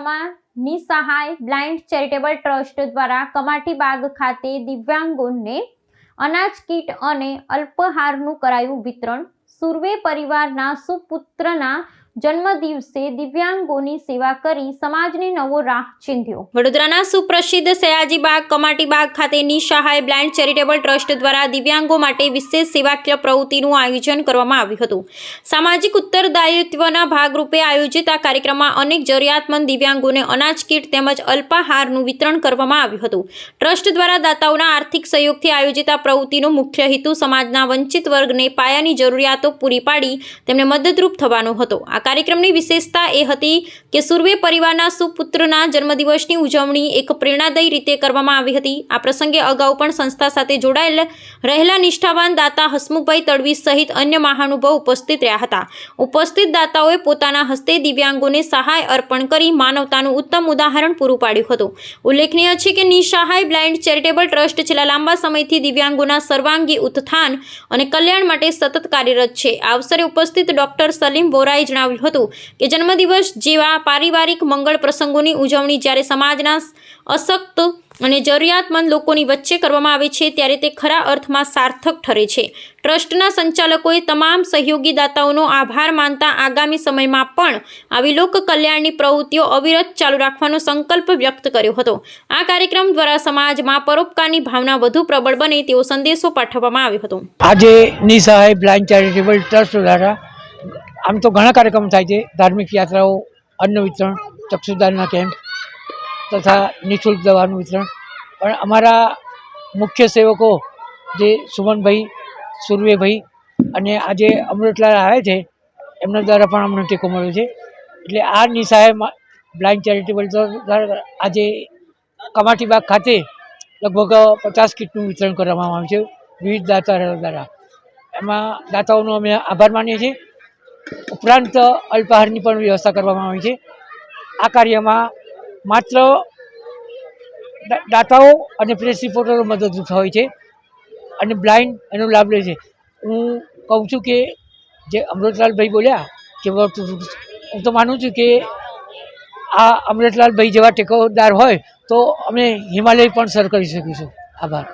વડોદરામાં નિસહાય blind charitable trust દ્વારા કમાટીબાગ ખાતે દિવ્યાંગોને અનાજ કીટ અને અલ્પાહારનું કરાયું વિતરણ। સુરવે પરિવારના સુપુત્રના જન્મદિવસે દિવ્યાંગોની સેવા કરી સમાજને નવો રાહ ચીંધ્યો। વડોદરાના સુપ્રસિદ્ધ સયાજીબાગ કમાટીબાગ ખાતે નિસહાય બ્લાઇન્ડ ચેરિટેબલ ટ્રસ્ટ દ્વારા દિવ્યાંગો માટે વિશેષ સેવાકીય પ્રવૃત્તિનું આયોજન કરવામાં આવ્યું હતું। સામાજિક ઉત્તરદાયિત્વના ભાગરૂપે આયોજિત આ કાર્યક્રમમાં અનેક જરૂરિયાતમંદ દિવ્યાંગોને અનાજ કીટ તેમજ અલ્પાહારનું વિતરણ કરવામાં આવ્યું હતું। ટ્રસ્ટ દ્વારા દાતાઓના આર્થિક સહયોગથી આયોજિત આ પ્રવૃત્તિનો મુખ્ય હેતુ સમાજના વંચિત વર્ગને પાયાની જરૂરિયાતો પૂરી પાડી તેમને મદદરૂપ થવાનો હતો। આ કાર્યક્રમની વિશેષતા એ હતી કે સુરવે પરિવારના સુપુત્રના જન્મદિવસની ઉજવણી એક પ્રેરણાદાયી રીતે કરવામાં આવી હતી। આ પ્રસંગે અગાઉ પણ સંસ્થા સાથે જોડાયેલ રહેલા નિષ્ઠાવાન દાતા હસમુખભાઈ તડવી સહિત અન્ય મહાનુભાવો ઉપસ્થિત રહ્યા હતા। ઉપસ્થિત દાતાઓએ પોતાના હસ્તે દિવ્યાંગોને સહાય અર્પણ કરી માનવતાનું ઉત્તમ ઉદાહરણ પૂરું પાડ્યું હતું। ઉલ્લેખનીય છે કે નિસહાય બ્લાઇન્ડ ચેરિટેબલ ટ્રસ્ટ છેલ્લા લાંબા સમયથી દિવ્યાંગોના સર્વાંગી ઉત્થાન અને કલ્યાણ માટે સતત કાર્યરત છે। આ અવસરે ઉપસ્થિત ડોક્ટર સલીમ વોરાએ જણાવ્યું હતું કે જન્મદિવસ જેવા પારિવારિક મંગળ પ્રસંગોની ઉજવણી જ્યારે સમાજના અશક્ત અને જરૂરિયાતમંદ લોકોની વચ્ચે કરવામાં આવે છે ત્યારે તે ખરા અર્થમાં સાર્થક ઠરે છે। ટ્રસ્ટના સંચાલકોએ તમામ સહયોગી દાતાઓનો આભાર માનતા આગામી સમયમાં પણ આવી લોક કલ્યાણની પ્રવૃત્તિઓ અવિરત ચાલુ રાખવાનો સંકલ્પ વ્યક્ત કર્યો હતો। આ કાર્યક્રમ દ્વારા સમાજમાં પરોપકારની ભાવના વધુ પ્રબળ બને તેવો સંદેશો પાઠવવામાં આવ્યો હતો। આજે નિસહાય બ્લાઇન્ડ ચેરિટેબલ ટ્રસ્ટ દ્વારા આમ તો ઘણા કાર્યક્રમ થાય છે, ધાર્મિક યાત્રાઓ, અન્ન વિતરણ, ચક્ષુદાનના કેમ્પ તથા નિઃશુલ્ક દવાનું વિતરણ, પણ અમારા મુખ્ય સેવકો જે સુમનભાઈ, સુરવેભાઈ અને આજે અમૃતલાલ આવ્યા છે એમના દ્વારા પણ અમને ટેકો મળ્યો છે। એટલે આ નિસહાય બ્લાઇન્ડ ચેરિટેબલ દ્વારા આજે કમાટીબાગ ખાતે લગભગ 50 કીટનું વિતરણ કરવામાં આવ્યું છે વિવિધ દાતાઓ દ્વારા। એમાં દાતાઓનો અમે આભાર માનીએ છીએ। ઉપરાંત અલ્પાહારની પણ વ્યવસ્થા કરવામાં આવી છે। આ કાર્યમાં માત્ર દાતાઓ અને પ્રેસ રિપોર્ટરો મદદરૂપ હોય છે અને બ્લાઇન્ડ એનો લાભ લે છે। હું કહું છું કે જે અમૃતલાલભાઈ બોલ્યા કે હું તો માનું છું કે આ અમૃતલાલભાઈ જેવા ટેકોદાર હોય તો અમે હિમાલય પણ સર કરી શકીશું। આભાર।